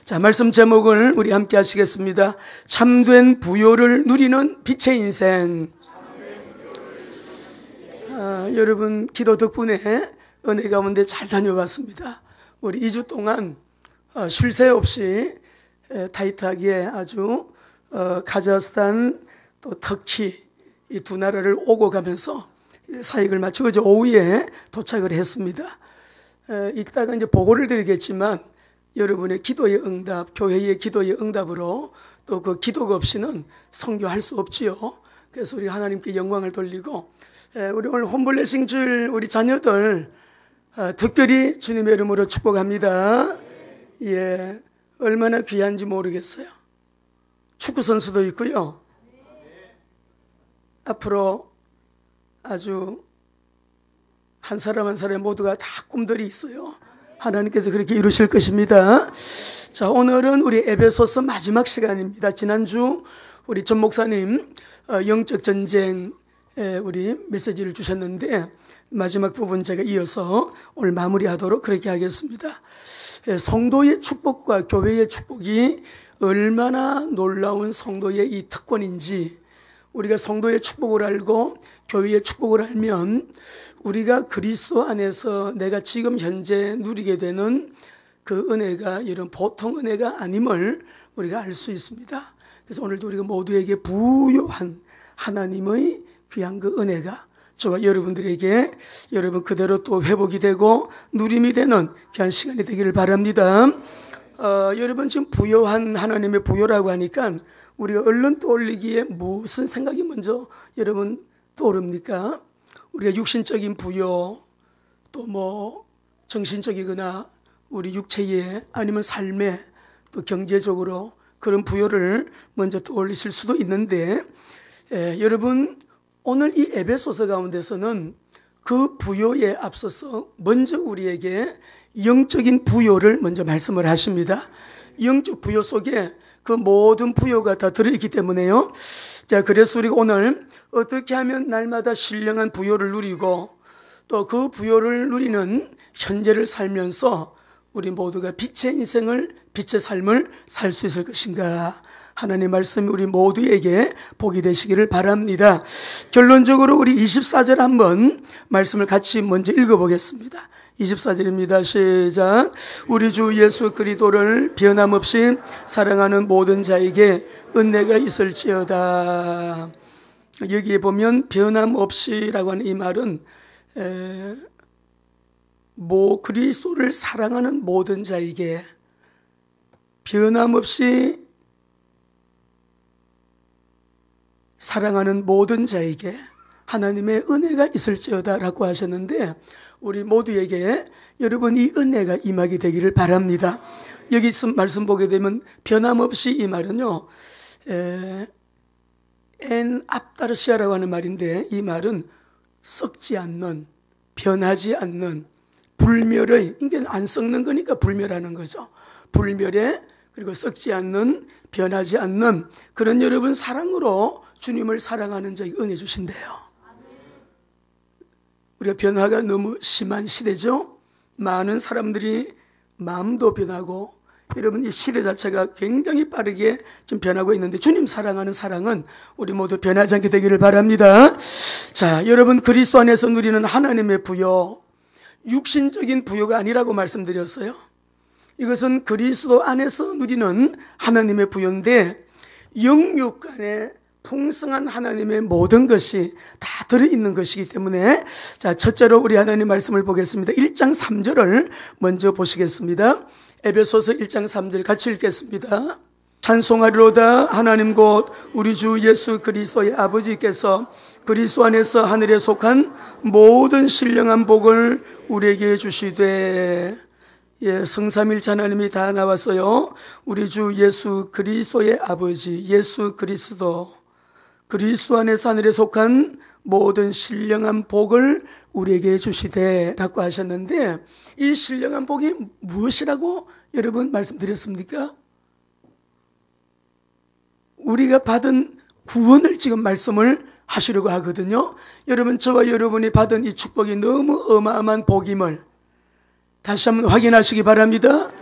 자, 말씀 제목을 우리 함께 하시겠습니다. 참된 부요를 누리는 빛의 인생. 여러분 기도 덕분에 은혜 가운데 잘 다녀왔습니다. 우리 2주 동안 쉴 새 없이 타이트하게 아주 카자흐스탄 또 터키 이 두 나라를 오고 가면서 사역을 마치고 이제 오후에 도착을 했습니다. 이따가 이제 보고를 드리겠지만 여러분의 기도의 응답, 교회의 기도의 응답으로 또 그 기도가 없이는 선교할 수 없지요. 그래서 우리 하나님께 영광을 돌리고 우리 오늘 홈블레싱 줄 우리 자녀들 특별히 주님의 이름으로 축복합니다. 예, 얼마나 귀한지 모르겠어요. 축구 선수도 있고요. 앞으로 아주 한 사람 한 사람 모두가 다 꿈들이 있어요. 하나님께서 그렇게 이루실 것입니다. 자, 오늘은 우리 에베소서 마지막 시간입니다. 지난주 우리 전 목사님 영적 전쟁 우리 메시지를 주셨는데 마지막 부분 제가 이어서 오늘 마무리하도록 그렇게 하겠습니다. 성도의 축복과 교회의 축복이 얼마나 놀라운 성도의 이 특권인지 우리가 성도의 축복을 알고 교회의 축복을 알면 우리가 그리스도 안에서 내가 지금 현재 누리게 되는 그 은혜가 이런 보통 은혜가 아님을 우리가 알 수 있습니다. 그래서 오늘도 우리가 모두에게 부요한 하나님의 귀한 그 은혜가 저와 여러분들에게 여러분 그대로 또 회복이 되고 누림이 되는 귀한 시간이 되기를 바랍니다. 여러분 지금 부요한 하나님의 부요라고 하니까 우리가 얼른 떠올리기에 무슨 생각이 먼저 여러분 떠오릅니까? 우리가 육신적인 부요 또 뭐 정신적이거나 우리 육체의 아니면 삶의 또 경제적으로 그런 부요를 먼저 떠올리실 수도 있는데 여러분 오늘 이 에베소서 가운데서는 그 부요에 앞서서 먼저 우리에게 영적인 부요를 먼저 말씀을 하십니다. 영적 부요 속에 그 모든 부요가 다 들어있기 때문에요. 자, 그래서 우리가 오늘 어떻게 하면 날마다 신령한 부요를 누리고 또 그 부요를 누리는 현재를 살면서 우리 모두가 빛의 인생을, 빛의 삶을 살 수 있을 것인가. 하나님의 말씀이 우리 모두에게 복이 되시기를 바랍니다. 결론적으로 우리 24절 한번 말씀을 같이 먼저 읽어보겠습니다. 24절입니다. 시작. 우리 주 예수 그리스도를 변함없이 사랑하는 모든 자에게 은혜가 있을지어다. 여기에 보면 변함없이라고 하는 이 말은 그리스도를 사랑하는 모든 자에게 변함없이 사랑하는 모든 자에게 하나님의 은혜가 있을지어다 라고 하셨는데 우리 모두에게 여러분 이 은혜가 임하게 되기를 바랍니다. 여기 말씀 보게 되면 변함없이 이 말은요 엔 앞다르시아라고 하는 말인데 이 말은 썩지 않는 변하지 않는 불멸의 이게 안 썩는 거니까 불멸하는 거죠. 불멸의 그리고 썩지 않는 변하지 않는 그런 여러분 사랑으로 주님을 사랑하는 자에게 은혜 주신대요. 우리가 변화가 너무 심한 시대죠. 많은 사람들이 마음도 변하고 여러분 이 시대 자체가 굉장히 빠르게 좀 변하고 있는데 주님 사랑하는 사랑은 우리 모두 변하지 않게 되기를 바랍니다. 자, 여러분 그리스도 안에서 누리는 하나님의 부요 육신적인 부요가 아니라고 말씀드렸어요. 이것은 그리스도 안에서 누리는 하나님의 부요인데 영육 간에 풍성한 하나님의 모든 것이 다 들어있는 것이기 때문에 자 첫째로 우리 하나님 말씀을 보겠습니다. 1장 3절을 먼저 보시겠습니다. 에베소서 1장 3절 같이 읽겠습니다. 찬송하리로다 하나님 곧 우리 주 예수 그리스도의 아버지께서 그리스도 안에서 하늘에 속한 모든 신령한 복을 우리에게 주시되 예, 성삼일체 하나님이 다 나왔어요. 우리 주 예수 그리스도의 아버지 예수 그리스도 안에서 하늘에 속한 모든 신령한 복을 우리에게 주시되 라고 하셨는데 이 신령한 복이 무엇이라고 여러분 말씀드렸습니까? 우리가 받은 구원을 지금 말씀을 하시려고 하거든요. 여러분 저와 여러분이 받은 이 축복이 너무 어마어마한 복임을 다시 한번 확인하시기 바랍니다.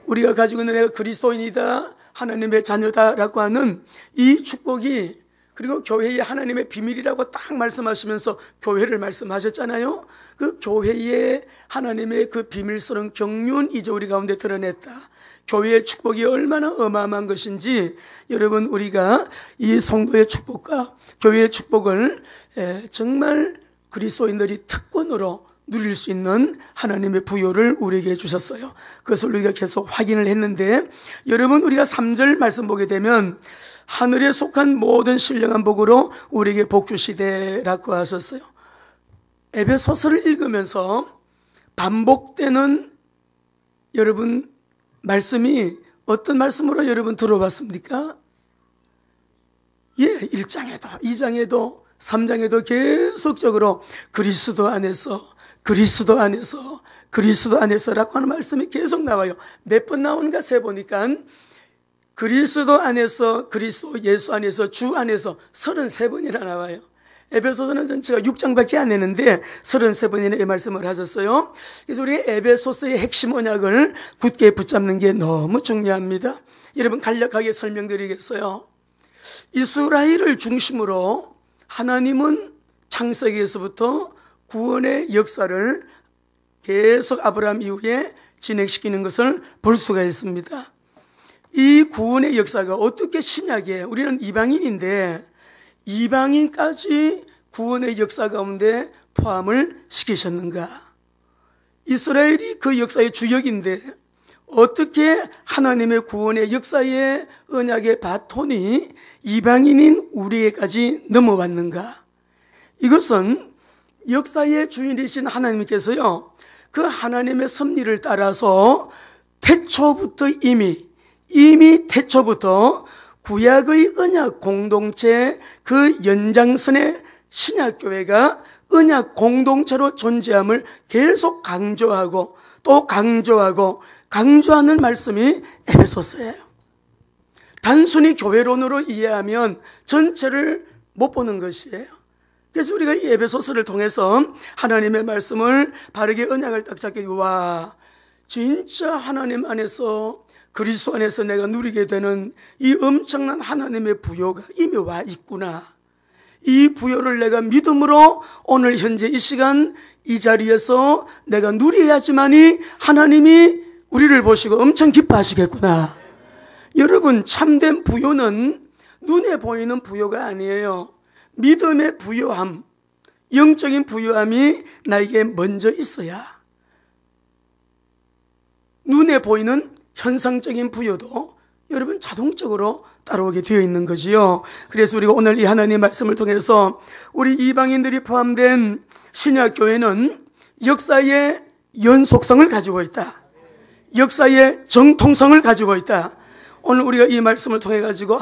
우리가 가지고 있는 내가 그리스도인이다, 하나님의 자녀다라고 하는 이 축복이, 그리고 교회의 하나님의 비밀이라고 딱 말씀하시면서 교회를 말씀하셨잖아요. 그 교회의 하나님의 그 비밀스러운 경륜 이제 우리 가운데 드러냈다. 교회의 축복이 얼마나 어마어마한 것인지 여러분, 우리가 이 성도의 축복과 교회의 축복을 정말 그리스도인들이 특권으로 누릴 수 있는 하나님의 부요를 우리에게 주셨어요. 그것을 우리가 계속 확인을 했는데, 여러분, 우리가 3절 말씀 보게 되면 하늘에 속한 모든 신령한 복으로 우리에게 복 주시되라고 하셨어요. 에베소서를 읽으면서 반복되는 여러분 말씀이 어떤 말씀으로 여러분 들어봤습니까? 1장에도 2장에도 3장에도 계속적으로 그리스도 안에서라고 하는 말씀이 계속 나와요. 몇 번 나오는가 세보니까 그리스도 안에서, 그리스도 예수 안에서, 주 안에서 33번이나 나와요. 에베소서는 전체가 6장밖에 안 되는데 33번이나 이 말씀을 하셨어요. 그래서 우리 에베소서의 핵심 언약을 굳게 붙잡는 게 너무 중요합니다. 여러분, 간략하게 설명드리겠어요. 이스라엘을 중심으로 하나님은 창세기에서부터 구원의 역사를 계속 아브라함 이후에 진행시키는 것을 볼 수가 있습니다. 이 구원의 역사가 어떻게 신약에, 우리는 이방인인데 이방인까지 구원의 역사 가운데 포함을 시키셨는가? 이스라엘이 그 역사의 주역인데 어떻게 하나님의 구원의 역사의 언약의 바톤이 이방인인 우리에게까지 넘어왔는가? 이것은 역사의 주인이신 하나님께서요, 그 하나님의 섭리를 따라서 태초부터 이미 태초부터 구약의 언약 공동체 그 연장선의 신약교회가 언약 공동체로 존재함을 계속 강조하고 또 강조하는 말씀이 에베소서예요. 단순히 교회론으로 이해하면 전체를 못 보는 것이에요. 그래서 우리가 이 에베소서를 통해서 하나님의 말씀을 바르게 언약을 딱 잡게, 와, 진짜 하나님 안에서, 그리스도 안에서 내가 누리게 되는 이 엄청난 하나님의 부요가 이미 와 있구나. 이 부요를 내가 믿음으로 오늘 현재 이 시간 이 자리에서 내가 누려야지만이 하나님이 우리를 보시고 엄청 기뻐하시겠구나. 여러분, 참된 부요는 눈에 보이는 부요가 아니에요. 믿음의 부요함, 영적인 부요함이 나에게 먼저 있어야 눈에 보이는 현상적인 부요도 여러분 자동적으로 따라오게 되어 있는 거지요. 그래서 우리가 오늘 이 하나님의 말씀을 통해서 우리 이방인들이 포함된 신약교회는 역사의 연속성을 가지고 있다. 역사의 정통성을 가지고 있다. 오늘 우리가 이 말씀을 통해 가지고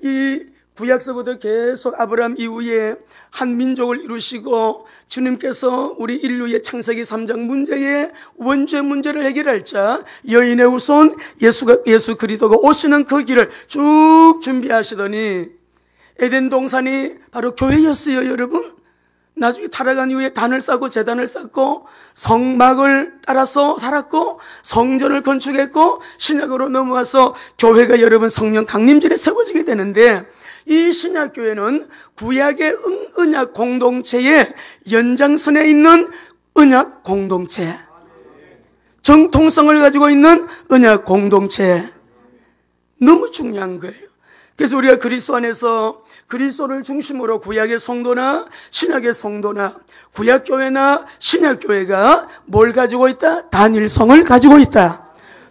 이 구약서부터 계속 아브라함 이후에 한 민족을 이루시고 주님께서 우리 인류의 창세기 3장 문제의 원죄 문제를 해결할 자 여인의 후손 예수 그리스도가 오시는 그 길을 쭉 준비하시더니 에덴 동산이 바로 교회였어요. 여러분, 나중에 타락한 이후에 단을 쌓고 제단을 쌓고 성막을 따라서 살았고 성전을 건축했고 신약으로 넘어와서 교회가 여러분 성령 강림절에 세워지게 되는데, 이 신약교회는 구약의 언약 공동체의 연장선에 있는 언약 공동체, 정통성을 가지고 있는 언약 공동체, 너무 중요한 거예요. 그래서 우리가 그리스도 안에서 그리스도를 중심으로 구약의 성도나 신약의 성도나 구약교회나 신약교회가 뭘 가지고 있다? 단일성을 가지고 있다.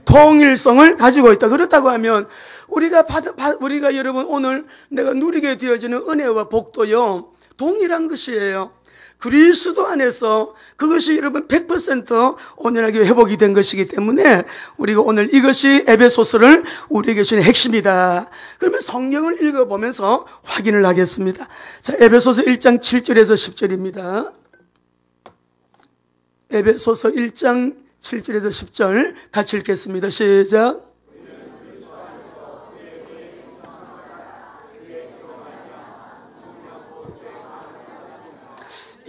통일성을 가지고 있다. 그렇다고 하면 우리가 여러분 오늘 내가 누리게 되어지는 은혜와 복도요, 동일한 것이에요. 그리스도 안에서 그것이 여러분 100% 온전하게 회복이 된 것이기 때문에 우리가 오늘 이것이 에베소서를 우리에게 주는 핵심이다. 그러면 성경을 읽어보면서 확인을 하겠습니다. 자, 에베소서 1장 7절에서 10절입니다. 에베소서 1장 7절에서 10절 같이 읽겠습니다. 시작.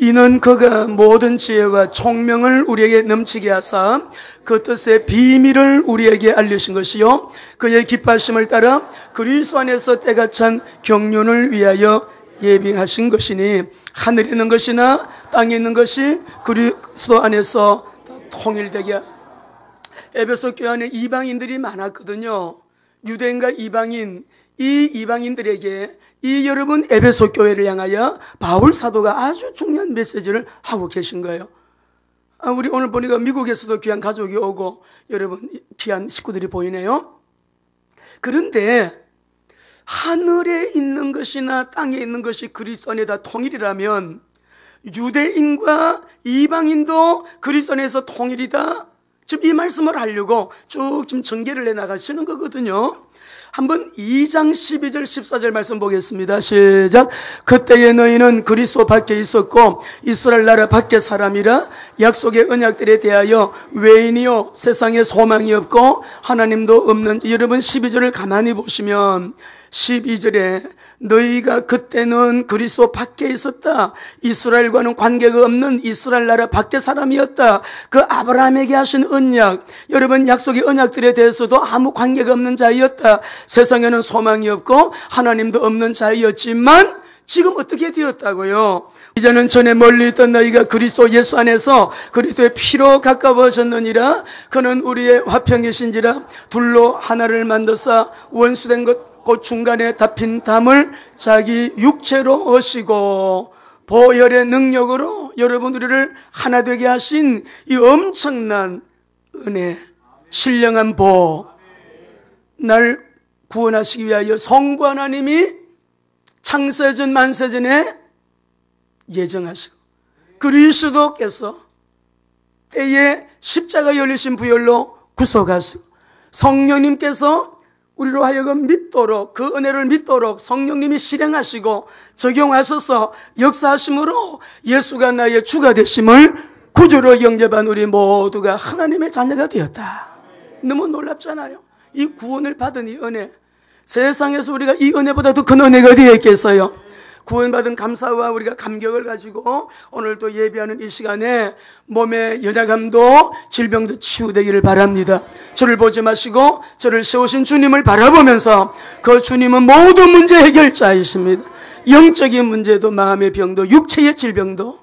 이는 그가 모든 지혜와 총명을 우리에게 넘치게 하사 그 뜻의 비밀을 우리에게 알려신 것이요 그의 기뻐하심을 따라 그리스도 안에서 때가 찬 경륜을 위하여 예비하신 것이니 하늘에 있는 것이나 땅에 있는 것이 그리스도 안에서 통일되게. 에베소 교회 안에 이방인들이 많았거든요. 유대인과 이방인, 이 이방인들에게 이 여러분 에베소 교회를 향하여 바울 사도가 아주 중요한 메시지를 하고 계신 거예요. 우리 오늘 보니까 미국에서도 귀한 가족이 오고 여러분 귀한 식구들이 보이네요. 그런데 하늘에 있는 것이나 땅에 있는 것이 그리스도 안에 다 통일이라면 유대인과 이방인도 그리스도 안에서 통일이다. 지금 이 말씀을 하려고 쭉 지금 전개를 해나가시는 거거든요. 한번 2장 12절 14절 말씀 보겠습니다. 시작. 그때에 너희는 그리스도 밖에 있었고 이스라엘 나라 밖의 사람이라 약속의 언약들에 대하여 외인이요 세상에 소망이 없고 하나님도 없는. 여러분 12절을 가만히 보시면 12절에 너희가 그때는 그리스도 밖에 있었다. 이스라엘과는 관계가 없는 이스라엘 나라 밖의 사람이었다. 그 아브라함에게 하신 언약, 여러분 약속의 언약들에 대해서도 아무 관계가 없는 자였다. 세상에는 소망이 없고 하나님도 없는 자였지만 지금 어떻게 되었다고요? 이제는 전에 멀리 있던 너희가 그리스도 예수 안에서 그리스도의 피로 가까워졌느니라. 그는 우리의 화평이신지라 둘로 하나를 만드사 원수된 것 곧 중간에 닫힌 담을 자기 육체로 얻으시고 보혈의 능력으로 여러분 우리를 하나 되게 하신 이 엄청난 은혜, 신령한 보, 날 구원하시기 위하여 성부 하나님이 창세전 만세전에 예정하시고 그리스도께서 때에 십자가 열리신 부혈로 구속하시고 성령님께서 우리로 하여금 믿도록 그 은혜를 믿도록 성령님이 실행하시고 적용하셔서 역사하심으로 예수가 나의 주가 되심을 구주로 영접한 우리 모두가 하나님의 자녀가 되었다. 너무 놀랍잖아요. 이 구원을 받은 이 은혜, 세상에서 우리가 이 은혜보다 더 큰 은혜가 어디에 있겠어요? 구원받은 감사와 우리가 감격을 가지고 오늘도 예배하는 이 시간에 몸의 연약함도 질병도 치유되기를 바랍니다. 저를 보지 마시고 저를 세우신 주님을 바라보면서 그 주님은 모든 문제 해결자이십니다. 영적인 문제도 마음의 병도 육체의 질병도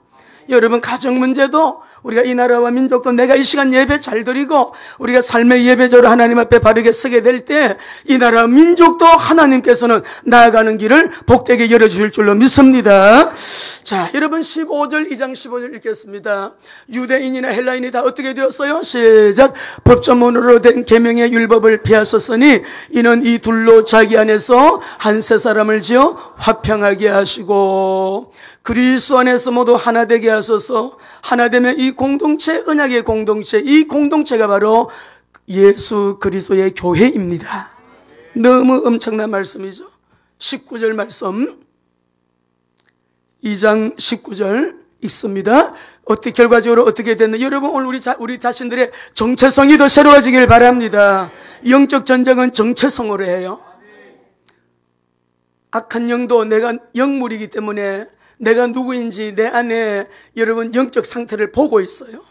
여러분 가정 문제도 우리가 이 나라와 민족도 내가 이 시간 예배 잘 드리고 우리가 삶의 예배자로 하나님 앞에 바르게 서게 될 때 이 나라 민족도 하나님께서는 나아가는 길을 복되게 열어주실 줄로 믿습니다. 자, 여러분 15절 2장 15절 읽겠습니다. 유대인이나 헬라인이 다 어떻게 되었어요? 시작. 법조문으로 된 계명의 율법을 피하셨으니 이는 이 둘로 자기 안에서 한 세 사람을 지어 화평하게 하시고 그리스도 안에서 모두 하나 되게 하소서. 하나 되면 이 공동체, 언약의 공동체, 이 공동체가 바로 예수 그리스도의 교회입니다. 너무 엄청난 말씀이죠. 19절 말씀, 2장 19절 읽습니다. 결과적으로 어떻게 됐나? 여러분 오늘 우리 자신들의 정체성이 더 새로워지길 바랍니다. 영적 전쟁은 정체성으로 해요. 악한 영도 내가 영물이기 때문에 내가 누구인지 내 안에 여러분 영적 상태를 보고 있어요.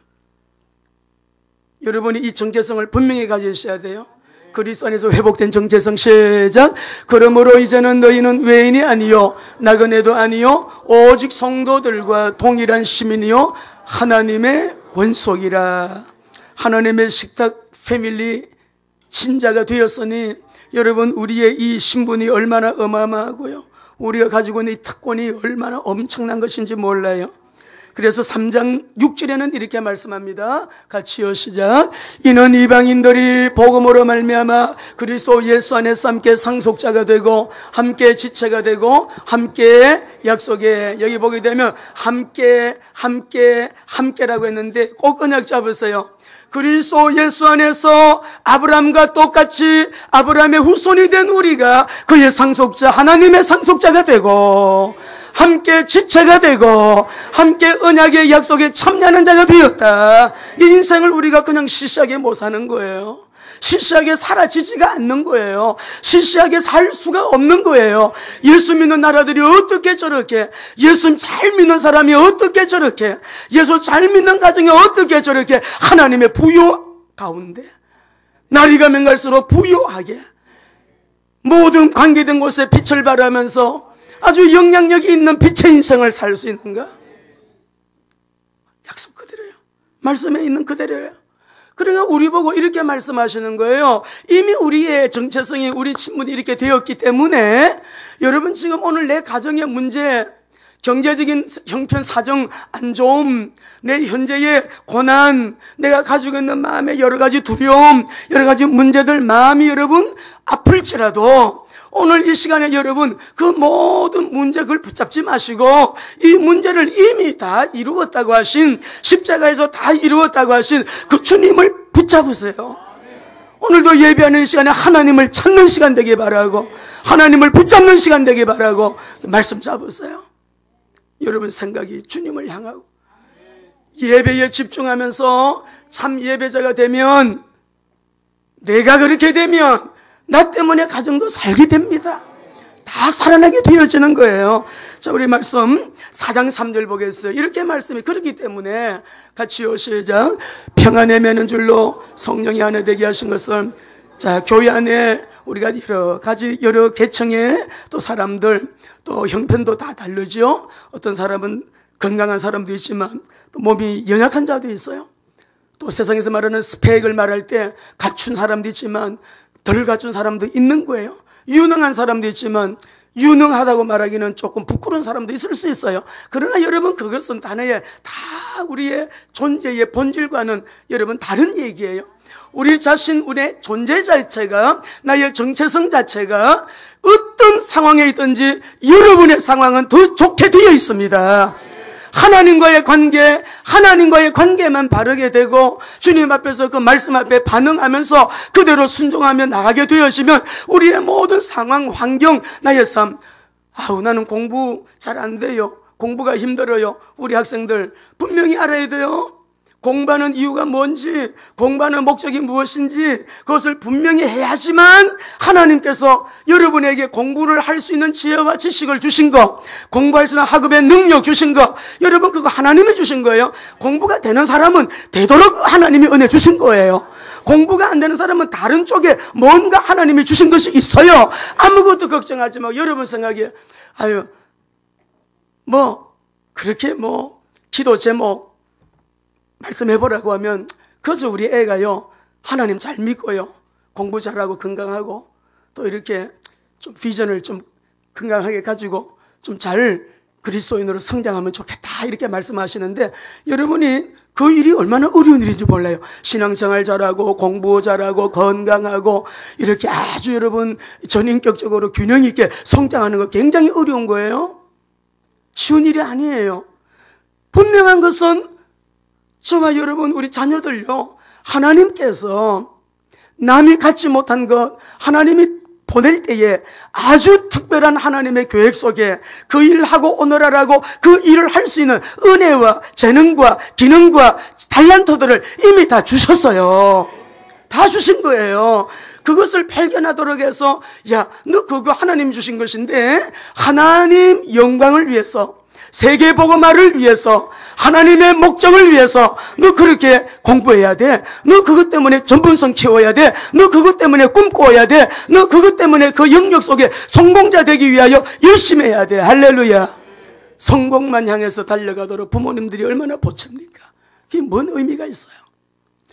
여러분이 이 정체성을 분명히 가지셔야 돼요. 그리스도 안에서 회복된 정체성. 시작. 그러므로 이제는 너희는 외인이 아니요 나그네도 아니요 오직 성도들과 동일한 시민이요 하나님의 원속이라. 하나님의 식탁 패밀리 친자가 되었으니 여러분 우리의 이 신분이 얼마나 어마어마하고요. 우리가 가지고 있는 이 특권이 얼마나 엄청난 것인지 몰라요. 그래서 3장 6절에는 이렇게 말씀합니다. 같이요 시작. 이는 이방인들이 복음으로 말미암아 그리스도 예수 안에서 함께 상속자가 되고 함께 지체가 되고 함께 약속에, 여기 보게 되면 함께라고 했는데 꼭 언약 잡으세요. 그리스도 예수 안에서 아브라함과 똑같이 아브라함의 후손이 된 우리가 그의 상속자, 하나님의 상속자가 되고 함께 지체가 되고 함께 언약의 약속에 참여하는 자가 되었다. 이 인생을 우리가 그냥 시시하게 못 사는 거예요. 시시하게 사라지지가 않는 거예요. 시시하게 살 수가 없는 거예요. 예수 믿는 나라들이 어떻게 저렇게, 예수 잘 믿는 사람이 어떻게 저렇게, 예수 잘 믿는 가정이 어떻게 저렇게 하나님의 부요 가운데 날이 가면 갈수록 부요하게 모든 관계된 곳에 빛을 발하면서 아주 영향력이 있는 빛의 인생을 살 수 있는가? 약속 그대로예요. 말씀에 있는 그대로예요. 그러니까 우리 보고 이렇게 말씀하시는 거예요. 이미 우리의 정체성이 우리 친분이 이렇게 되었기 때문에 여러분 지금 오늘 내 가정의 문제, 경제적인 형편 사정 안 좋음, 내 현재의 고난, 내가 가지고 있는 마음의 여러 가지 두려움, 여러 가지 문제들 마음이 여러분 아플지라도 오늘 이 시간에 여러분 그 모든 문제 그걸 붙잡지 마시고 이 문제를 이미 다 이루었다고 하신 십자가에서 다 이루었다고 하신 그 주님을 붙잡으세요. 오늘도 예배하는 시간에 하나님을 찾는 시간 되길 바라고 하나님을 붙잡는 시간 되길 바라고 말씀 잡으세요. 여러분 생각이 주님을 향하고 예배에 집중하면서 참 예배자가 되면 내가 그렇게 되면 나 때문에 가정도 살게 됩니다. 다 살아나게 되어지는 거예요. 자, 우리 말씀 4장 3절 보겠어요. 이렇게 말씀이 그렇기 때문에 같이요 시작. 평안에 매는 줄로 성령이 하나 되게 하신 것을 자 교회 안에 우리가 여러 가지 여러 계층의 또 사람들 또 형편도 다 다르죠. 어떤 사람은 건강한 사람도 있지만 또 몸이 연약한 자도 있어요. 또 세상에서 말하는 스펙을 말할 때 갖춘 사람도 있지만 덜 갖춘 사람도 있는 거예요. 유능한 사람도 있지만 유능하다고 말하기는 조금 부끄러운 사람도 있을 수 있어요. 그러나 여러분 그것은 단어에 다 우리의 존재의 본질과는 여러분 다른 얘기예요. 우리 자신, 우리의 존재 자체가 나의 정체성 자체가 어떤 상황에 있든지 여러분의 상황은 더 좋게 되어 있습니다. 하나님과의 관계만 바르게 되고 주님 앞에서 그 말씀 앞에 반응하면서 그대로 순종하며 나가게 되어지면 우리의 모든 상황, 환경, 나의 삶 나는 공부 잘 안 돼요. 공부가 힘들어요. 우리 학생들 분명히 알아야 돼요. 공부하는 이유가 뭔지, 공부하는 목적이 무엇인지 그것을 분명히 해야지만 하나님께서 여러분에게 공부를 할 수 있는 지혜와 지식을 주신 거, 공부할 수 있는 학업의 능력 주신 거, 여러분 그거 하나님이 주신 거예요. 공부가 되는 사람은 되도록 하나님이 은혜 주신 거예요. 공부가 안 되는 사람은 다른 쪽에 뭔가 하나님이 주신 것이 있어요. 아무것도 걱정하지 마. 여러분 생각에 그렇게 기도 제목 말씀해보라고 하면 그저 우리 애가요 하나님 잘 믿고요 공부 잘하고 건강하고 또 이렇게 좀 비전을 좀 건강하게 가지고 좀 잘 그리스도인으로 성장하면 좋겠다 이렇게 말씀하시는데 여러분이 그 일이 얼마나 어려운 일인지 몰라요. 신앙생활 잘하고 공부 잘하고 건강하고 이렇게 아주 여러분 전인격적으로 균형 있게 성장하는 거 굉장히 어려운 거예요. 쉬운 일이 아니에요. 분명한 것은 저와 여러분 우리 자녀들요 하나님께서 남이 갖지 못한 것 하나님이 보낼 때에 아주 특별한 하나님의 계획 속에 그 일을 하고 오너라라고 그 일을 할 수 있는 은혜와 재능과 기능과 달란트들을 이미 다 주셨어요. 다 주신 거예요. 그것을 발견하도록 해서 너 그거 하나님 주신 것인데 하나님 영광을 위해서 세계복음화를 위해서 하나님의 목적을 위해서 너 그렇게 공부해야 돼. 너 그것 때문에 전문성 키워야 돼. 너 그것 때문에 꿈꿔야 돼. 너 그것 때문에 그 영역 속에 성공자 되기 위하여 열심히 해야 돼. 할렐루야. 성공만 향해서 달려가도록 부모님들이 얼마나 보채입니까? 그게 뭔 의미가 있어요?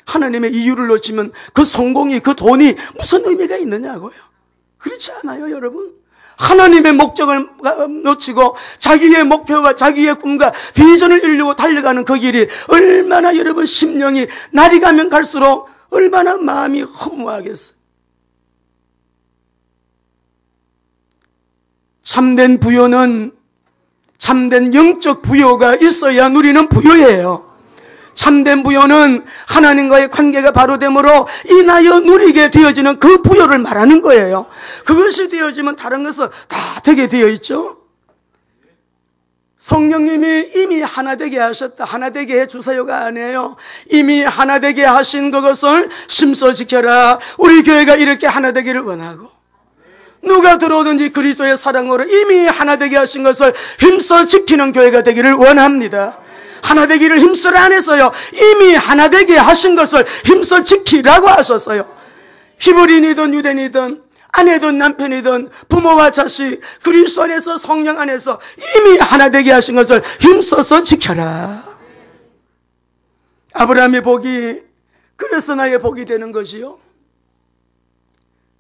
하나님의 이유를 놓치면 그 성공이 그 돈이 무슨 의미가 있느냐고요. 그렇지 않아요 여러분? 하나님의 목적을 놓치고 자기의 목표와 자기의 꿈과 비전을 이루고 달려가는 그 길이 얼마나 여러분 심령이 날이 가면 갈수록 얼마나 마음이 허무하겠어요. 참된 부요는 참된 영적 부요가 있어야 누리는 부요예요. 참된 부요는 하나님과의 관계가 바로 되므로 인하여 누리게 되어지는 그 부요를 말하는 거예요. 그것이 되어지면 다른 것은 다 되게 되어 있죠. 성령님이 이미 하나 되게 하셨다. 하나 되게 해주세요가 아니에요. 이미 하나 되게 하신 그것을 심써 지켜라. 우리 교회가 이렇게 하나 되기를 원하고, 누가 들어오든지 그리스도의 사랑으로 이미 하나 되게 하신 것을 힘써 지키는 교회가 되기를 원합니다. 하나 되기를 힘쓰라 안 했어요. 이미 하나 되게 하신 것을 힘써 지키라고 하셨어요. 히브리인이든 유대인이든 아내든 남편이든 부모와 자식, 그리스도 안에서 성령 안에서 이미 하나 되게 하신 것을 힘써서 지켜라. 아브라함의 복이 그래서 나의 복이 되는 것이요.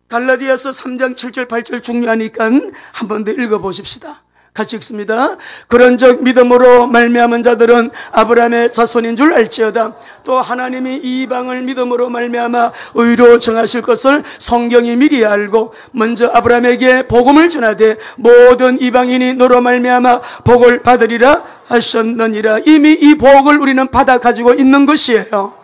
갈라디아서 3장 7절 8절 중요하니까 한 번 더 읽어보십시다. 같이 읽습니다. 그런즉 믿음으로 말미암은 자들은 아브라함의 자손인 줄 알지어다. 또 하나님이 이방을 믿음으로 말미암아 의로 정하실 것을 성경이 미리 알고 먼저 아브라함에게 복음을 전하되 모든 이방인이 너로 말미암아 복을 받으리라 하셨느니라. 이미 이 복을 우리는 받아 가지고 있는 것이에요.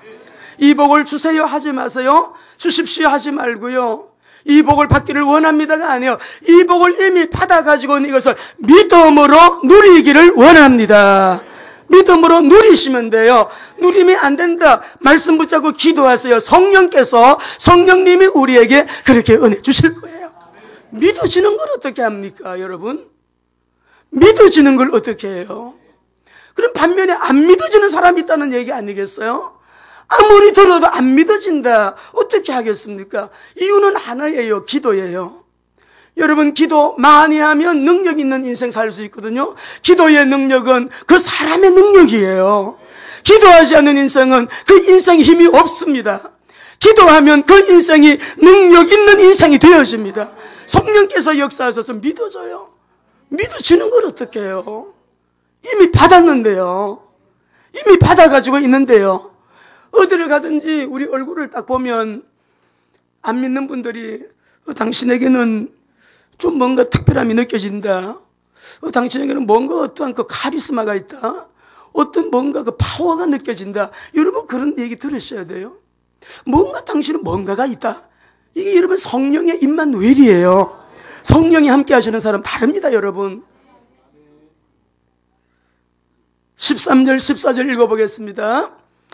이 복을 주세요 하지 마세요. 주십시오 하지 말고요. 이 복을 받기를 원합니다가 아니에요. 이 복을 이미 받아가지고 있는 이것을 믿음으로 누리기를 원합니다. 믿음으로 누리시면 돼요. 누리면 안 된다. 말씀 붙잡고 기도하세요. 성령님이 우리에게 그렇게 은혜 주실 거예요. 믿어지는 걸 어떻게 합니까, 여러분? 믿어지는 걸 어떻게 해요? 그럼 반면에 안 믿어지는 사람이 있다는 얘기 아니겠어요? 아무리 들어도 안 믿어진다. 어떻게 하겠습니까? 이유는 하나예요. 기도예요. 여러분, 기도 많이 하면 능력 있는 인생 살 수 있거든요. 기도의 능력은 그 사람의 능력이에요. 기도하지 않는 인생은 그 인생에 힘이 없습니다. 기도하면 그 인생이 능력 있는 인생이 되어집니다. 성령께서 역사하셔서 믿어져요. 믿어지는 걸 어떻게 해요? 이미 받았는데요. 이미 받아가지고 있는데요. 어디를 가든지 우리 얼굴을 딱 보면 안 믿는 분들이 당신에게는 좀 뭔가 특별함이 느껴진다. 당신에게는 뭔가 어떠한 그 카리스마가 있다. 어떤 뭔가 그 파워가 느껴진다. 여러분 그런 얘기 들으셔야 돼요. 뭔가 당신은 뭔가가 있다. 이게 여러분 성령의 임마누엘이에요. 성령이 함께 하시는 사람 다릅니다, 여러분. 13절 14절 읽어보겠습니다.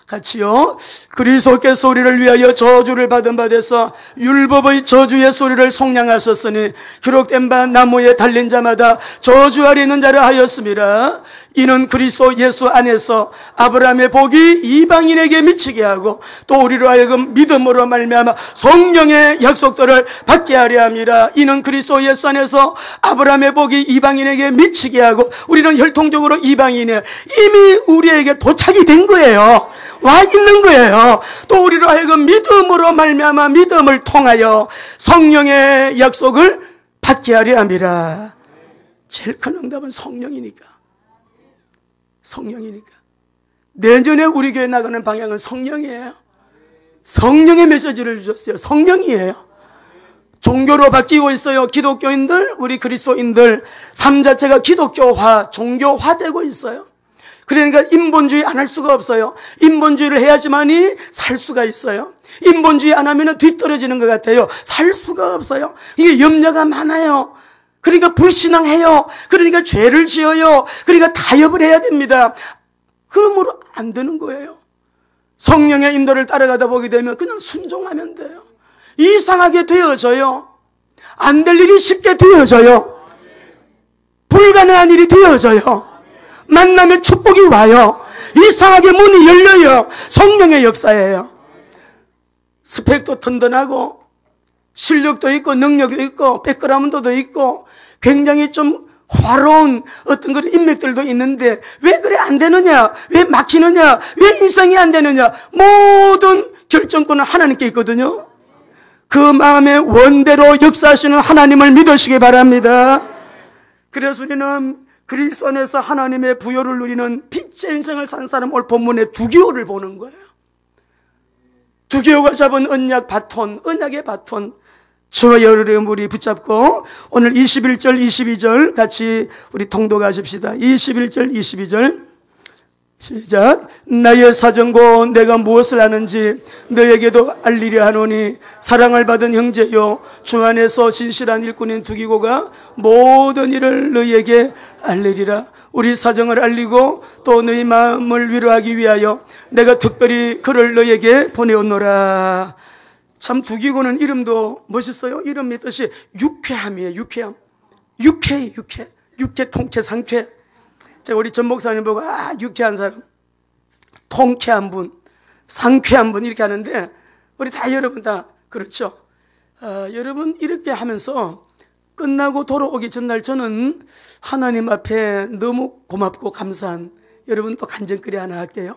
같이요. 그리스도께서 우리를 위하여 저주를 받은 바 되서 율법의 저주의 소리를 속량하셨으니 기록된 바 나무에 달린 자마다 저주 아래 있는 자라 하였음이라. 이는 그리스도 예수 안에서 아브라함의 복이 이방인에게 미치게 하고 또 우리로 하여금 믿음으로 말미암아 성령의 약속들을 받게 하려 함이라. 이는 그리스도 예수 안에서 아브라함의 복이 이방인에게 미치게 하고 우리는 혈통적으로 이방인이에요. 이미 우리에게 도착이 된 거예요. 와 있는 거예요. 또 우리로 하여금 믿음으로 말미암아 믿음을 통하여 성령의 약속을 받게 하려 함이라. 제일 큰 응답은 성령이니까. 성령이니까. 내년에 우리 교회 나가는 방향은 성령이에요. 성령의 메시지를 주셨어요. 성령이에요. 종교로 바뀌고 있어요. 기독교인들, 우리 그리스도인들 삶 자체가 기독교화, 종교화되고 있어요. 그러니까 인본주의 안 할 수가 없어요. 인본주의를 해야지만이 살 수가 있어요. 인본주의 안 하면 뒤떨어지는 것 같아요. 살 수가 없어요. 이게 염려가 많아요. 그러니까 불신앙해요. 그러니까 죄를 지어요. 그러니까 타협을 해야 됩니다. 그러므로 안 되는 거예요. 성령의 인도를 따라가다 보게 되면 그냥 순종하면 돼요. 이상하게 되어져요. 안 될 일이 쉽게 되어져요. 불가능한 일이 되어져요. 만나면 축복이 와요. 이상하게 문이 열려요. 성령의 역사예요. 스펙도 튼튼하고 실력도 있고 능력도 있고 백그라운드도 있고 굉장히 좀 화려한 어떤 그런 인맥들도 있는데 왜 그래 안 되느냐? 왜 막히느냐? 왜 인생이 안 되느냐? 모든 결정권은 하나님께 있거든요. 그 마음의 원대로 역사하시는 하나님을 믿으시기 바랍니다. 그래서 우리는 그리스도 안에서 하나님의 부요를 누리는 빛의 인생을 산 사람 오늘 본문에 두기호를 보는 거예요. 두기호가 잡은 언약 바톤, 언약의 바톤. 저와 여러분 우리 붙잡고 오늘 21절 22절 같이 우리 통독하십시다. 21절 22절 시작. 나의 사정고 내가 무엇을 하는지 너에게도 알리려 하노니 사랑을 받은 형제요 주 안에서 진실한 일꾼인 두기고가 모든 일을 너에게 알리리라. 우리 사정을 알리고 또 너희 마음을 위로하기 위하여 내가 특별히 그를 너에게 보내었노라. 참 두기고는 이름도 멋있어요. 이름의 뜻이 유쾌함이에요. 유쾌함. 유쾌, 통쾌, 상쾌. 제가 우리 전 목사님 보고 유쾌한 사람, 통쾌한 분, 상쾌한 분 이렇게 하는데 우리 다 여러분 다 그렇죠. 여러분 이렇게 하면서 끝나고 돌아오기 전날 저는 하나님 앞에 너무 고맙고 감사한 여러분 또 간증거리 하나 할게요.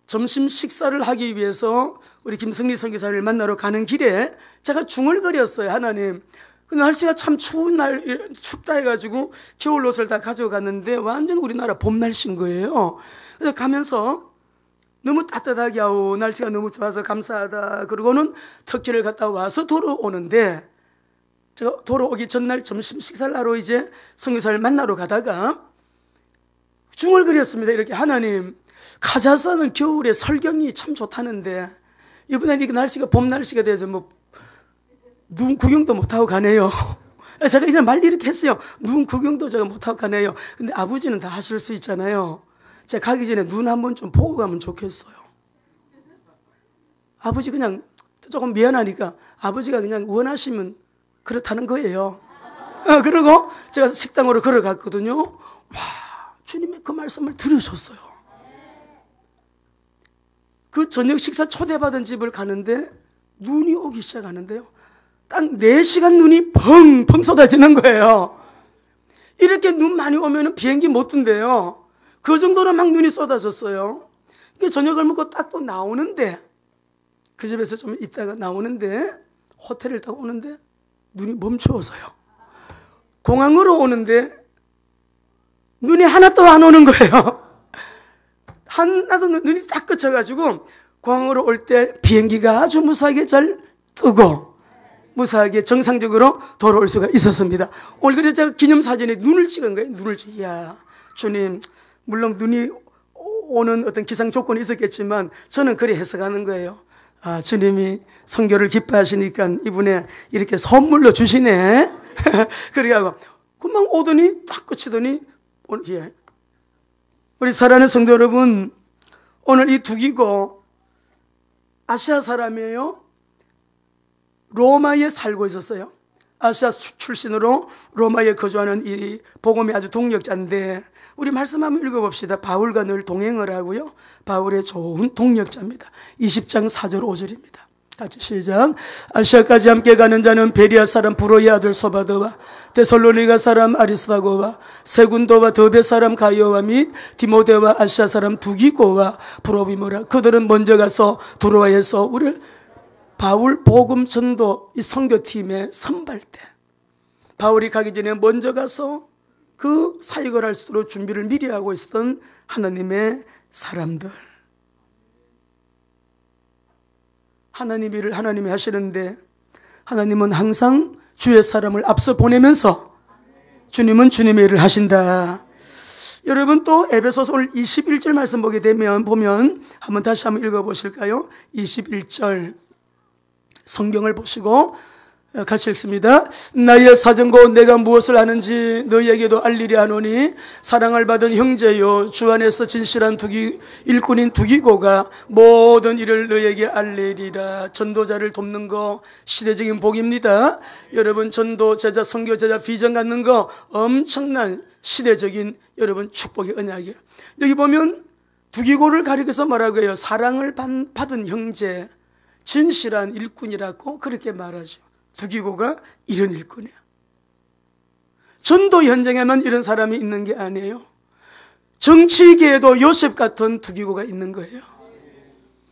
점심 식사를 하기 위해서 우리 김승리 선교사를 만나러 가는 길에 제가 중얼거렸어요. 하나님, 그 날씨가 참 추운 날, 춥다 해가지고 겨울 옷을 다 가져갔는데 완전 우리나라 봄 날씨인 거예요. 그래서 가면서 너무 따뜻하게 하고 날씨가 너무 좋아서 감사하다. 그러고는 터키를 갔다 와서 돌아오는데 제가 돌아오기 전날 점심 식사를 하러 이제 선교사를 만나러 가다가 중얼거렸습니다. 이렇게 하나님, 카자흐스탄은 겨울에 설경이 참 좋다는데 이번에 이렇게 날씨가 봄 날씨가 돼서 뭐 눈 구경도 못하고 가네요. 제가 이제 말 이렇게 했어요. 눈 구경도 제가 못하고 가네요. 근데 아버지는 다 하실 수 있잖아요. 제가 가기 전에 눈 한번 좀 보고 가면 좋겠어요. 아버지 그냥 조금 미안하니까 아버지가 그냥 원하시면 그렇다는 거예요. 그리고 제가 식당으로 걸어갔거든요. 와, 주님의 그 말씀을 들으셨어요. 그 저녁 식사 초대받은 집을 가는데 눈이 오기 시작하는데요. 딱 4시간 눈이 펑펑 쏟아지는 거예요. 이렇게 눈 많이 오면 비행기 못 뜬대요. 그 정도로 막 눈이 쏟아졌어요. 그러니까 저녁을 먹고 딱 또 나오는데 그 집에서 좀 있다가 나오는데 호텔을 타고 오는데 눈이 멈추어서요. 공항으로 오는데 눈이 하나도 안 오는 거예요. 하나도 눈이 딱 그쳐가지고 공항으로 올 때 비행기가 아주 무사하게 잘 뜨고 무사하게 정상적으로 돌아올 수가 있었습니다. 오늘 그래서 제가 기념사진에 눈을 찍은 거예요. 눈을 찍. 이야, 주님, 물론 눈이 오는 어떤 기상 조건이 있었겠지만 저는 그렇게 해석하는 거예요. 아, 주님이 선교를 기뻐하시니까 이분에 이렇게 선물로 주시네. 그렇게 하고 금방 오더니 딱 그치더니 예. 우리 사랑하는 성도 여러분, 오늘 이 두기고 아시아 사람이에요. 로마에 살고 있었어요. 아시아 출신으로 로마에 거주하는 이 복음이 아주 동력자인데 우리 말씀 한번 읽어봅시다. 바울과 늘 동행을 하고요. 바울의 좋은 동력자입니다. 20장 4절 5절입니다. 같이 시작. 아시아까지 함께 가는 자는 베리아 사람 브로의 아들 소바더와 데살로니가 사람 아리스다고와 세군도와 더베 사람 가이오와 및 디모데와 아시아 사람 두기고와 브로비모라. 그들은 먼저 가서 두로아에서 우리를 바울 복음 전도 이 선교팀의 선발대. 바울이 가기 전에 먼저 가서 그 사역을 할 수 있도록 준비를 미리 하고 있었던 하나님의 사람들. 하나님 일을 하나님이 하시는데 하나님은 항상 주의 사람을 앞서 보내면서 주님은 주님의 일을 하신다. 여러분 또 에베소서 오늘 21절 말씀 보게 되면 보면 한번 다시 한번 읽어보실까요? 21절 성경을 보시고 같이 읽습니다. 나의 사정고 내가 무엇을 하는지 너희에게도 알리려 하노니 사랑을 받은 형제요 주 안에서 진실한 일꾼인 두기고가 모든 일을 너희에게 알리리라. 전도자를 돕는 거 시대적인 복입니다. 여러분 전도 제자 선교 제자 비전 갖는 거 엄청난 시대적인 여러분 축복의 언약이에요. 여기 보면 두기고를 가리켜서 뭐라고 해요? 사랑을 받은 형제 진실한 일꾼이라고 그렇게 말하죠. 두기고가 이런 일꾼이에요. 전도 현장에만 이런 사람이 있는 게 아니에요. 정치계에도 요셉 같은 두기고가 있는 거예요.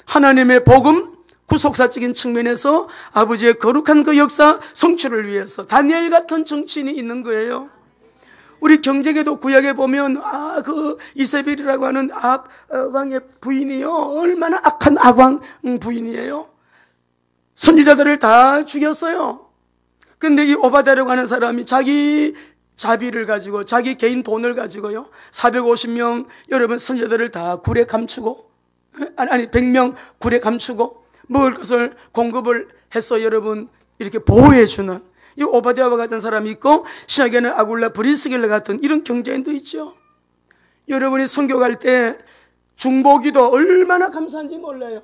하나님의 복음, 구속사적인 측면에서 아버지의 거룩한 그 역사 성취를 위해서 다니엘 같은 정치인이 있는 거예요. 우리 경제계도 구약에 보면 그 이세벨이라고 하는 왕의 부인이요 얼마나 악한 악왕 부인이에요. 선지자들을 다 죽였어요. 근데 이 오바댜라고 하는 사람이 자기 자비를 가지고 자기 개인 돈을 가지고요 450명 여러분 선지자들을 다 굴에 감추고 100명 굴에 감추고 먹을 것을 공급을 해서 여러분 이렇게 보호해주는 이 오바댜와 같은 사람이 있고 신약에는 아굴라 브리스길라 같은 이런 경제인도 있죠. 여러분이 선교 갈 때 중보기도 얼마나 감사한지 몰라요.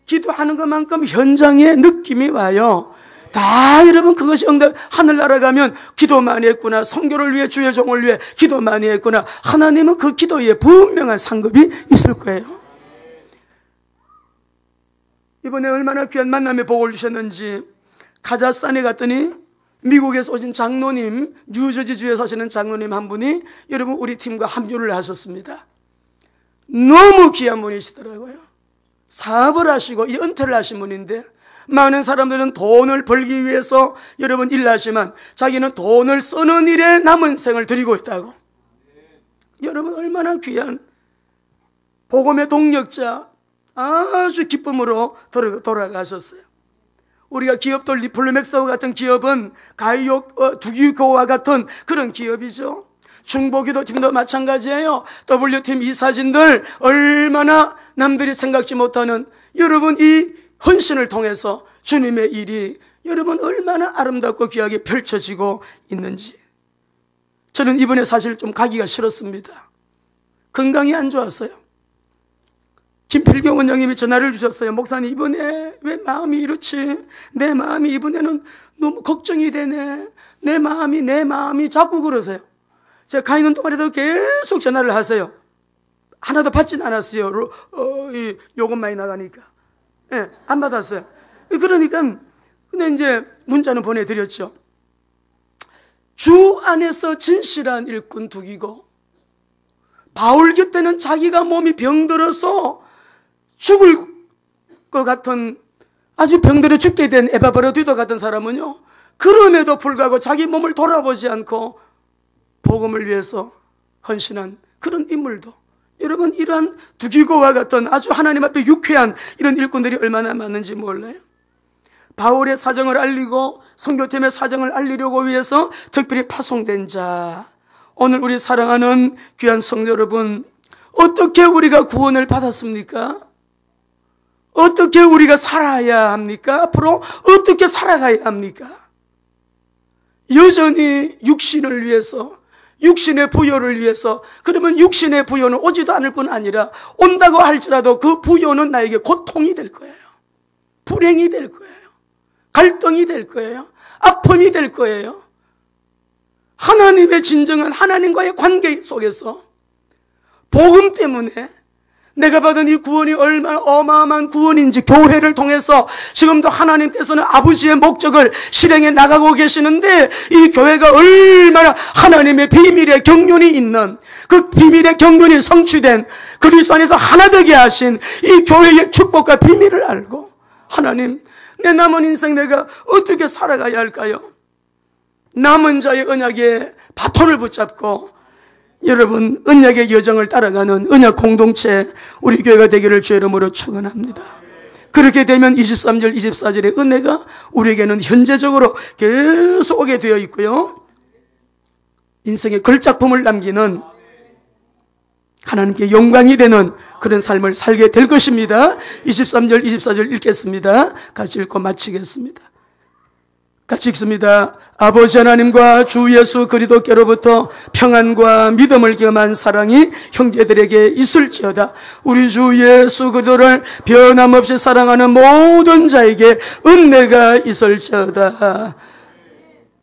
기도하는 것만큼 현장에 느낌이 와요. 다 여러분 그것이 응답, 하늘나라 가면 기도 많이 했구나. 선교를 위해 주의 종을 위해 기도 많이 했구나. 하나님은 그 기도에 분명한 상급이 있을 거예요. 이번에 얼마나 귀한 만남의 복을 주셨는지 카자흐스탄에 갔더니 미국에서 오신 장로님, 뉴저지주에 사시는 장로님 한 분이 여러분 우리 팀과 합류를 하셨습니다. 너무 귀한 분이시더라고요. 사업을 하시고 이 은퇴를 하신 분인데 많은 사람들은 돈을 벌기 위해서 여러분 일하지만 자기는 돈을 쓰는 일에 남은 생을 드리고 있다고. 여러분 얼마나 귀한 복음의 동력자, 아주 기쁨으로 돌아가셨어요. 우리가 기업들 리플루맥스와 같은 기업은 두기교와 같은 그런 기업이죠. 중보기도 팀도 마찬가지예요. W팀 이 사진들 얼마나 남들이 생각지 못하는 여러분 이 헌신을 통해서 주님의 일이 여러분 얼마나 아름답고 귀하게 펼쳐지고 있는지. 저는 이번에 사실 좀 가기가 싫었습니다. 건강이 안 좋았어요. 김필경 원장님이 전화를 주셨어요. 목사님 이번에 왜 마음이 이렇지? 내 마음이 이번에는 너무 걱정이 되네. 내 마음이 자꾸 그러세요. 제가 가 있는 동안에도 계속 전화를 하세요. 하나도 받진 않았어요. 요금 많이 나가니까. 예, 안 받았어요. 그러니까 근데 이제 문자는 보내드렸죠. 주 안에서 진실한 일꾼 두기고 바울 곁에는 자기가 몸이 병들어서 죽을 것 같은 아주 병들어 죽게 된 에바브로디도 같은 사람은요. 그럼에도 불구하고 자기 몸을 돌아보지 않고 복음을 위해서 헌신한 그런 인물도 여러분 이러한 두기고와 같은 아주 하나님 앞에 유쾌한 이런 일꾼들이 얼마나 많은지 몰라요. 바울의 사정을 알리고 선교팀의 사정을 알리려고 위해서 특별히 파송된 자, 오늘 우리 사랑하는 귀한 성도 여러분, 어떻게 우리가 구원을 받았습니까? 어떻게 우리가 살아야 합니까? 앞으로 어떻게 살아가야 합니까? 여전히 육신을 위해서, 육신의 부요를 위해서, 그러면 육신의 부요는 오지도 않을 뿐 아니라 온다고 할지라도 그 부요는 나에게 고통이 될 거예요. 불행이 될 거예요. 갈등이 될 거예요. 아픔이 될 거예요. 하나님의 진정한 하나님과의 관계 속에서 복음 때문에 내가 받은 이 구원이 얼마나 어마어마한 구원인지 교회를 통해서 지금도 하나님께서는 아버지의 목적을 실행해 나가고 계시는데 이 교회가 얼마나 하나님의 비밀의 경륜이 있는 그 비밀의 경륜이 성취된 그리스도 안에서 하나 되게 하신 이 교회의 축복과 비밀을 알고 하나님 내 남은 인생 내가 어떻게 살아가야 할까요? 남은 자의 언약에 바톤을 붙잡고 여러분 언약의 여정을 따라가는 언약 공동체 우리 교회가 되기를 주의 이름으로 축원합니다. 그렇게 되면 23절 24절의 은혜가 우리에게는 현재적으로 계속 오게 되어 있고요. 인생의 걸작품을 남기는 하나님께 영광이 되는 그런 삶을 살게 될 것입니다. 23절 24절 읽겠습니다. 같이 읽고 마치겠습니다. 같이 읽습니다. 아버지 하나님과 주 예수 그리스도께로부터 평안과 믿음을 겸한 사랑이 형제들에게 있을지어다. 우리 주 예수 그리스도를 변함없이 사랑하는 모든 자에게 은혜가 있을지어다.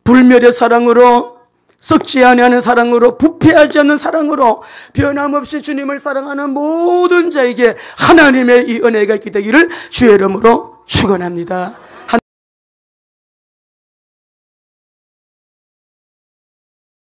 불멸의 사랑으로, 썩지 아니하는 사랑으로, 부패하지 않는 사랑으로 변함없이 주님을 사랑하는 모든 자에게 하나님의 이 은혜가 있게 되기를 주의 이름으로 축원합니다.